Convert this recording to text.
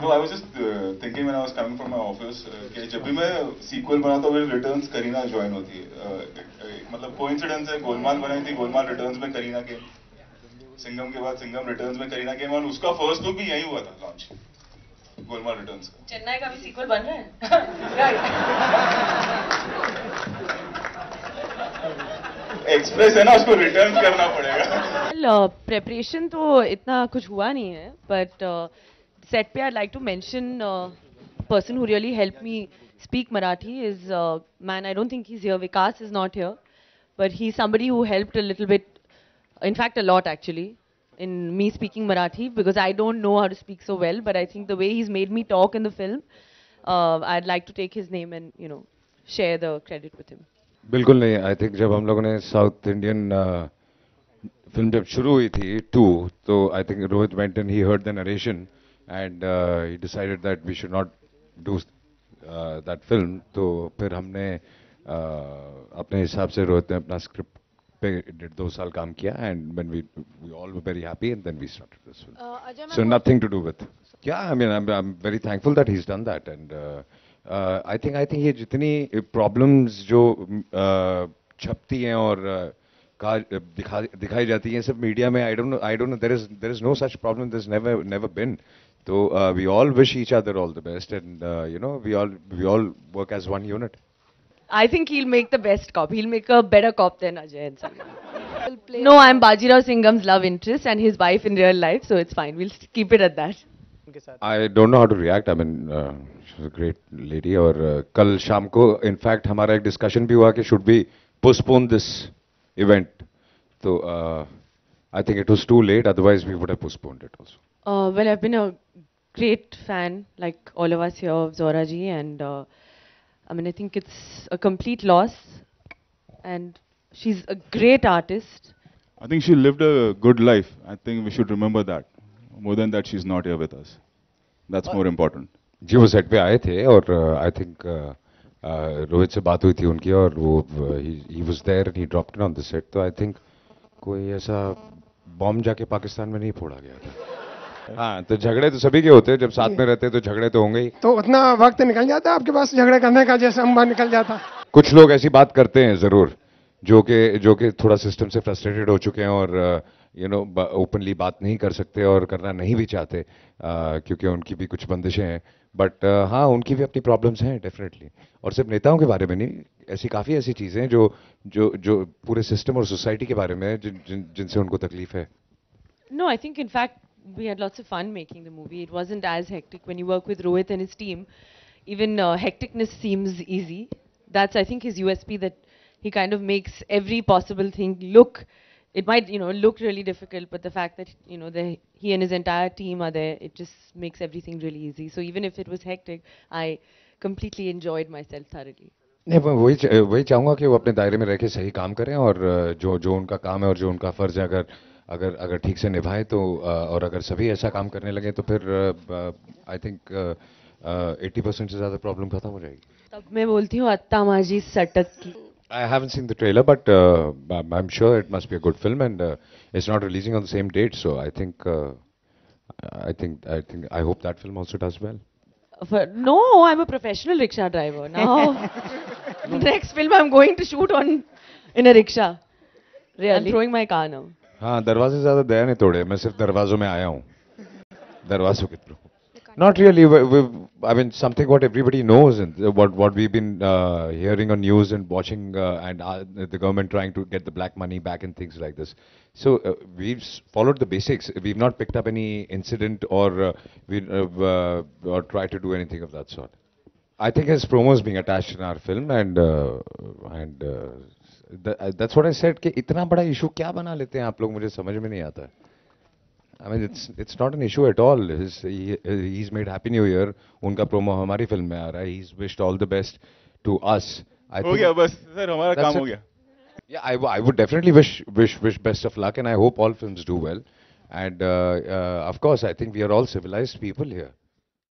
No, I was just thinking when I was coming from my office कि जब भी मैं sequel बनाता हूँ मेरे returns करीना join होती है मतलब coincidence है गोलमाल बनाई थी गोलमाल returns में करीना के सिंघम के बाद सिंघम returns में करीना के और उसका first look भी यही हुआ था launch गोलमाल returns का चेन्नई का भी sequel बन रहा है एक्सप्रेस है ना उसको रिटर्न करना पड़ेगा प्रेपरेशन तो इतना कुछ हुआ नहीं है बट सेट पे I like to mention person who really helped me speak Marathi is man I don't think he's here Vikas is not here but he's somebody who helped a little bit in fact a lot actually in me speaking Marathi because I don't know how to speak so well but I think the way he's made me talk in the film I'd like to take his name and you know share the credit with him. बिल्कुल नहीं I think जब हम लोगों ने south Indian film जब शुरू हुई थी 2 तो I think Rohit went and he heard the narration and he decided that we should not do that film तो फिर हमने अपने हिसाब से रोहित ने अपना स्क्रिप्ट पे 2 साल काम किया and when we all were very happy and then we started this film so nothing to do with yeah I mean I am very thankful that he has done that and I think ये जितनी problems जो छपती हैं और दिखाई जाती हैं सब मीडिया में I don't know there is no such problem there is never been तो we all wish each other all the best and you know we all work as one unit. I think he'll make the best cop. He'll make a better cop than Ajay and Salman. No, I'm Bajirao Singham's love interest and his wife in real life, so it's fine. We'll keep it at that. I don't know how to react. I mean, she's a great lady. और कल शाम को, in fact, हमारा एक discussion भी हुआ कि should we postpone this event. So I think it was too late. Otherwise, we would have postponed it also. Well, I've been a great fan, like all of us here, of Zora ji, and I mean, I think it's a complete loss. And she's a great artist. I think she lived a good life. I think we should remember that. More than that, she's not here with us. That's more important. जी वो set पे आए थे और आई think Rohit से बात हुई थी उनकी और वो he was there and he dropped in on the set तो आई थिंक कोई ऐसा बॉम्ब जाके पाकिस्तान में नहीं फोड़ा गया था. हाँ तो झगड़े तो सभी के होते हैं जब साथ में रहते हैं तो झगड़े तो होंगे ही. तो उतना वक्त निकल जाता है आपके पास झगड़े करने का जैसे अम्बा निकल जाता. कुछ लोग ऐसी बात करते हैं जरूर जो कि थोड़ा सिस्टम से फ्रस्ट्रेटेड हो चुके हैं और यू नो ओपनली बात नहीं कर सकते और करना नहीं भी चाहते क्योंकि उनकी भी कुछ बंदिशें हैं बट हाँ उनकी भी अपनी प्रॉब्लम्स हैं डेफिनेटली और सिर्फ नेताओं के बारे में नहीं ऐसी काफ़ी ऐसी चीज़ें हैं जो पूरे सिस्टम और सोसाइटी के बारे में जिनसे उनको तकलीफ है. No, I think in fact we had lots of fun making the movie. It wasn't as hectic when you work with Rohit and his team. Even hecticness seems easy. That's I think his USP that he kind of makes every possible thing look. It might look really difficult, but the fact that he and his entire team are there, it just makes everything really easy. So even if it was hectic, I completely enjoyed myself thoroughly. नहीं मैं वही चाहूँगा कि वो अपने दायरे में रह के सही काम करें और जो उनका काम है और जो उनका फर्ज है अगर ठीक से निभाए तो और अगर सभी ऐसा काम करने लगे तो फिर आई थिंक 80% से ज़्यादा प्रॉब्लम खत्म हो जाएगी. तब मैं बोलती हूँ अत्ता माजी सटक की. I haven't seen the trailer, but I'm sure it must be a good film, and it's not releasing on the same date. So I hope that film also does well. No, I'm a professional rickshaw driver now. Next film I'm going to shoot in a rickshaw. Really? I'm throwing my car now. हाँ दरवाजे ज़्यादा दया नहीं तोड़े मैं सिर्फ दरवाजों में आया हूँ दरवाजों के through. Not really. I mean, something what everybody knows and what we've been hearing on news and watching and the government trying to get the black money back and things like this. So we've followed the basics. We've not picked up any incident or tried to do anything of that sort. I think his promo is being attached in our film and that's what I said कि इतना बड़ा issue क्या बना लेते हैं आप लोग मुझे समझ में नहीं आता. I mean, it's not an issue at all. He's made Happy New Year. उनका promo हमारी फिल्म में आ रहा है. He's wished all the best to us. हो गया बस सर हमारा काम हो गया. Yeah, I would definitely wish best of luck, and I hope all films do well. And of course, I think we are all civilized people here.